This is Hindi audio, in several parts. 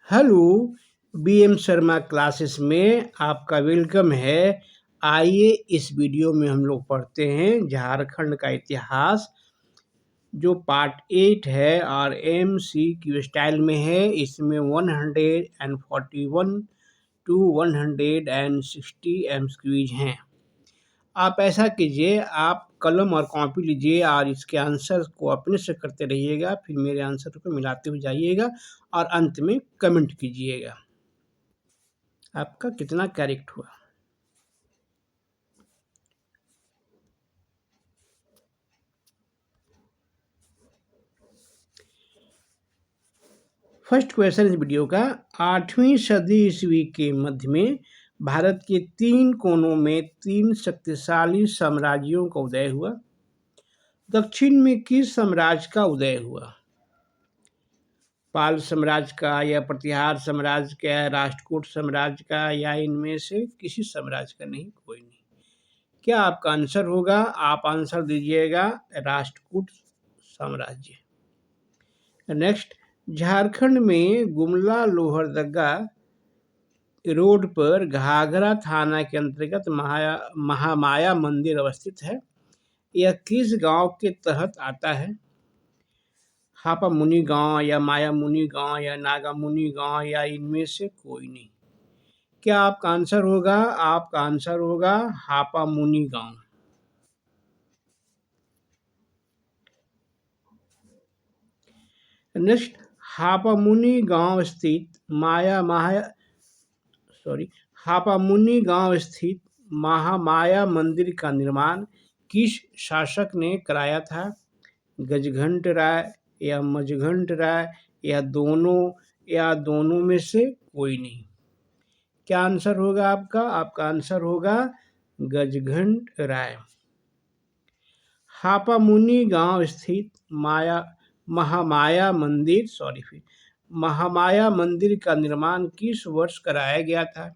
हेलो, बीएम शर्मा क्लासेस में आपका वेलकम है। आइए इस वीडियो में हम लोग पढ़ते हैं झारखंड का इतिहास, जो पार्ट 8 है और MCQ स्टाइल में है। इसमें 141 टू 160 MCQs हैं। आप ऐसा कीजिए, आप कलम और कॉपी लीजिए और इसके आंसर को अपने से करते रहिएगा, फिर मेरे आंसर को मिलाते हुए जाइएगा और अंत में कमेंट कीजिएगा आपका कितना करेक्ट हुआ। फर्स्ट क्वेश्चन इस वीडियो का, 8वीं सदी ईस्वी के मध्य में भारत के 3 कोनों में 3 शक्तिशाली साम्राज्यों का उदय हुआ। दक्षिण में किस साम्राज्य का उदय हुआ? पाल साम्राज्य का, या प्रतिहार साम्राज्य का, राष्ट्रकूट साम्राज्य का, या इनमें से किसी साम्राज्य का? नहीं, कोई नहीं। क्या आपका आंसर होगा? आप आंसर दीजिएगा राष्ट्रकूट साम्राज्य। नेक्स्ट, झारखंड में गुमला लोहरदगा रोड पर घाघरा थाना के अंतर्गत महामाया मंदिर अवस्थित है। यह किस गांव के तहत आता है? हापा मुनि गांव, या माया मुनि गांव, या नागा मुनि गांव, या इनमें से कोई नहीं। क्या आपका आंसर होगा? आपका आंसर होगा हापा मुनि गांव। नेक्स्ट, हापामुनि गांव स्थित हापामुनि गांव स्थित महामाया मंदिर का निर्माण किस शासक ने कराया था? गजघंट राय, या मजघंट राय, या दोनों में से कोई नहीं। क्या आंसर होगा आपका? आपका आंसर होगा गजघंट राय। हापामुनि गांव स्थित महामाया मंदिर का निर्माण किस वर्ष कराया गया था?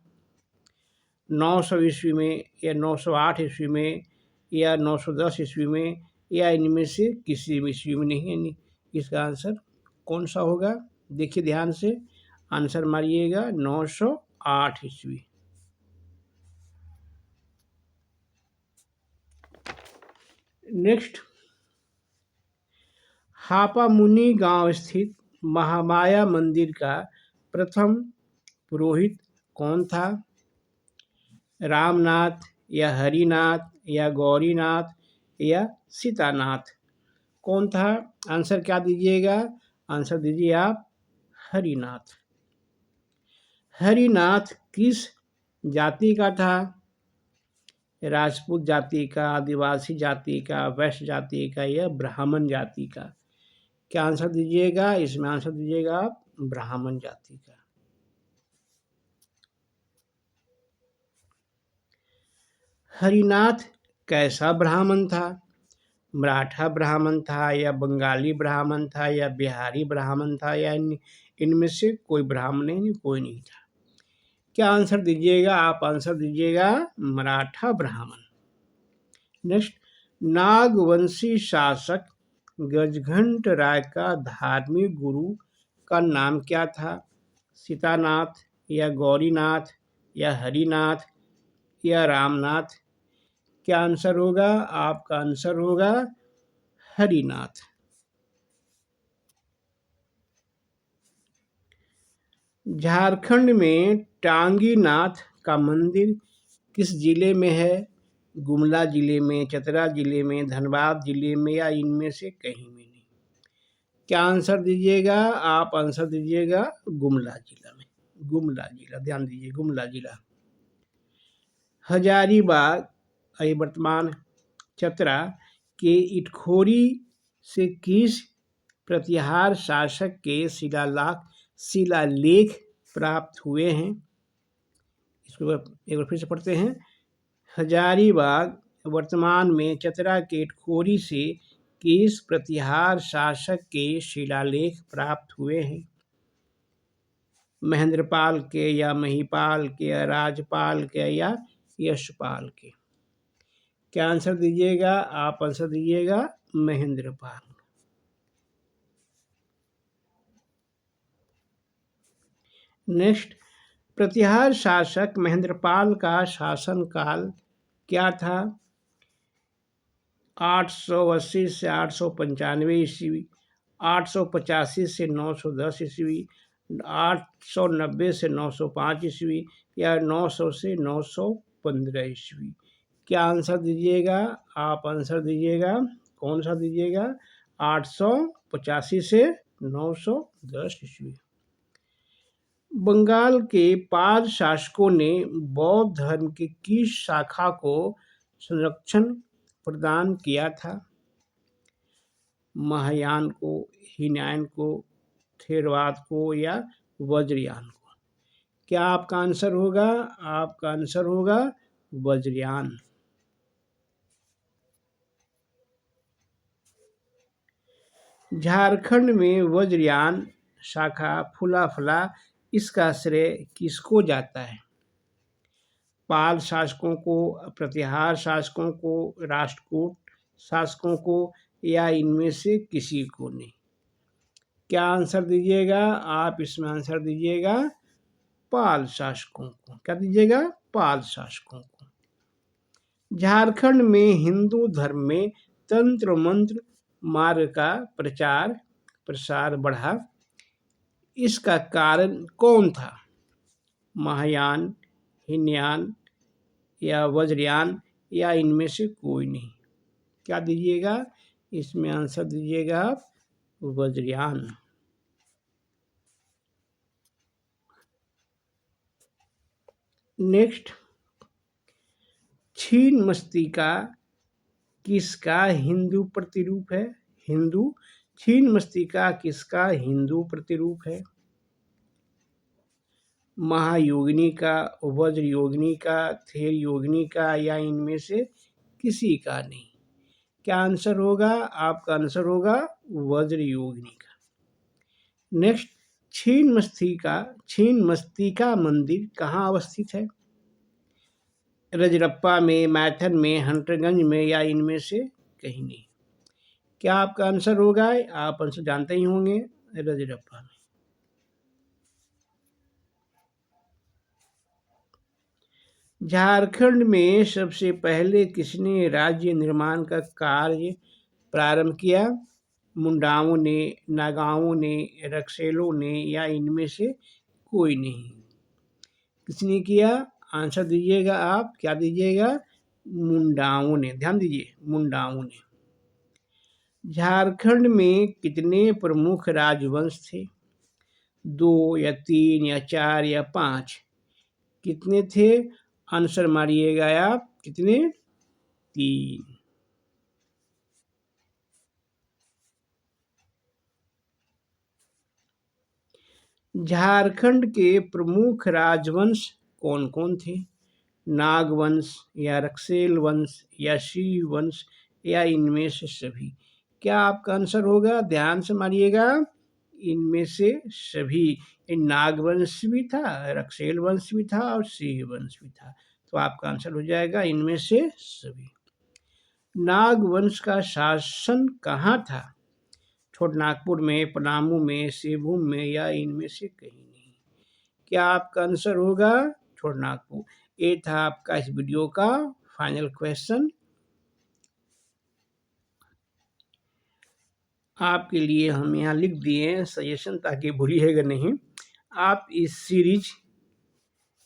900 ईस्वी में, या 908 ईस्वी में, या 910 ईस्वी में, या इनमें से किसी भी ईस्वी में नहीं है। इसका आंसर कौन सा होगा? देखिए ध्यान से, आंसर मारिएगा 908 ईस्वी। नेक्स्ट, हापामुनि गांव स्थित महामाया मंदिर का प्रथम पुरोहित कौन था? रामनाथ, या हरिनाथ, या गौरीनाथ, या सीतानाथ? कौन था? आंसर क्या दीजिएगा? आंसर दीजिए आप हरिनाथ। हरिनाथ किस जाति का था? राजपूत जाति का, आदिवासी जाति का, वैश्य जाति का, या ब्राह्मण जाति का? क्या आंसर दीजिएगा? इसमें आंसर दीजिएगा आप ब्राह्मण जाति का। हरिनाथ कैसा ब्राह्मण था? मराठा ब्राह्मण था, या बंगाली ब्राह्मण था, या बिहारी ब्राह्मण था, या इनमें से कोई ब्राह्मण नहीं, कोई नहीं था। क्या आंसर दीजिएगा? आप आंसर दीजिएगा मराठा ब्राह्मण। नेक्स्ट, नागवंशी शासक गजघंट राय का धार्मिक गुरु का नाम क्या था? सीतानाथ, या गौरीनाथ, या हरिनाथ, या रामनाथ? क्या आंसर होगा? आपका आंसर होगा हरिनाथ। झारखंड में टांगीनाथ का मंदिर किस जिले में है? गुमला जिले में, चतरा जिले में, धनबाद जिले में, या इनमें से कहीं में नहीं। क्या आंसर दीजिएगा? आप आंसर दीजिएगा गुमला जिला में। गुमला जिला, ध्यान दीजिए, गुमला जिला। हजारीबाग, वर्तमान चतरा के इटखोरी से किस प्रतिहार शासक के शिलालेख प्राप्त हुए हैं? इसको एक बार फिर से पढ़ते हैं। हजारीबाग, वर्तमान में चतरा के इटखोरी से किस प्रतिहार शासक के शिलालेख प्राप्त हुए हैं? महेंद्रपाल के, या महिपाल के, या राजपाल के, या यशपाल के? क्या आंसर दीजिएगा? आप आंसर दीजिएगा महेंद्रपाल। नेक्स्ट, प्रतिहार शासक महेंद्रपाल का शासनकाल क्या था? 880 से 895 ईस्वी, 885 से 910 ईस्वी, 890 से 905 ईस्वी या 900 से 915 ईस्वी। क्या आंसर दीजिएगा? आप आंसर दीजिएगा, कौन सा दीजिएगा? 885 से 910 ईस्वी। बंगाल के पाल शासकों ने बौद्ध धर्म की किस शाखा को संरक्षण प्रदान किया था? महायान को, हीनयान को, थेरवाद को या वज्रयान को? क्या आपका आंसर होगा? आपका आंसर होगा वज्रयान। झारखंड में वज्रयान शाखा फूला फला, इसका श्रेय किसको जाता है? पाल शासकों को, प्रतिहार शासकों को, राष्ट्रकूट शासकों को या इनमें से किसी को नहीं? क्या आंसर दीजिएगा? आप इसमें आंसर दीजिएगा पाल शासकों को। क्या दीजिएगा? पाल शासकों को। झारखंड में हिंदू धर्म में तंत्र मंत्र मार्ग का प्रचार प्रसार बढ़ा, इसका कारण कौन था? महायान, हीनयान या वज्रयान या इनमें से कोई नहीं? क्या दीजिएगा? इसमें आंसर दीजिएगा आप वज्रयान। नेक्स्ट, छीन मस्तिका किसका हिंदू प्रतिरूप है? हिंदू छीन मस्तिका किसका हिंदू प्रतिरूप है? महायोगिनी का, वज्र योगिनी का, थेर योगिनी का या इनमें से किसी का नहीं? क्या आंसर होगा? आपका आंसर होगा वज्र योगिनी का। नेक्स्ट, छीन मस्तिका मंदिर कहाँ अवस्थित है? रजरप्पा में, मैथन में, हंटरगंज में या इनमें से कहीं नहीं? क्या आपका आंसर होगा? आप आंसर जानते ही होंगे, रजरप्पा में। झारखंड में सबसे पहले किसने राज्य निर्माण का कार्य प्रारंभ किया? मुंडाओं ने, नागाओं ने, रक्सेलों ने या इनमें से कोई नहीं? किसने किया? आंसर दीजिएगा आप। क्या दीजिएगा? मुंडाओं ने। ध्यान दीजिए, मुंडाओं ने। झारखंड में कितने प्रमुख राजवंश थे? 2 या 3 या 4 या 5? कितने थे? आंसर मारिएगा आप। कितने? 3। झारखंड के प्रमुख राजवंश कौन कौन थे? नागवंश या रक्सेल वंश या शिव वंश या इनमें से सभी? क्या आपका आंसर होगा? ध्यान से मारिएगा, इनमें से सभी। नागवंश भी था, रक्सेल वंश भी था और शिव वंश भी था। तो आपका आंसर हो जाएगा इनमें से सभी। नागवंश का शासन कहाँ था? छोटनागपुर में, पलामू में, सिरभूम में या इनमें से कहीं नहीं? क्या आपका आंसर होगा? छोटनागपुर। ये था आपका इस वीडियो का फाइनल क्वेश्चन। आपके लिए हम यहाँ लिख दिए सजेशन, ताकि भूलिएगा नहीं। आप इस सीरीज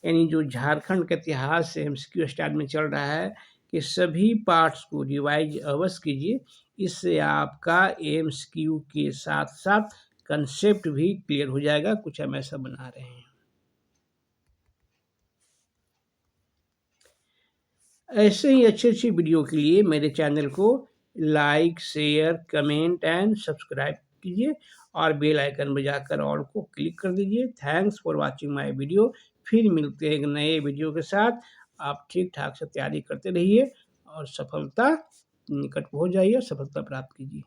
यानी जो झारखंड का इतिहास एमसीक्यू स्टाइल में चल रहा है, कि सभी पार्ट्स को रिवाइज अवश्य कीजिए। इससे आपका एमसीक्यू के साथ साथ कंसेप्ट भी क्लियर हो जाएगा। कुछ हम ऐसा बना रहे हैं। ऐसे ही अच्छी अच्छी वीडियो के लिए मेरे चैनल को like, share, comment and subscribe कीजिए और बेल आइकन बजाकर ऑल को क्लिक कर दीजिए। Thanks for watching my video. फिर मिलते हैं एक नए वीडियो के साथ। आप ठीक ठाक से तैयारी करते रहिए और सफलता निकट पहुंच जाइए, सफलता प्राप्त कीजिए।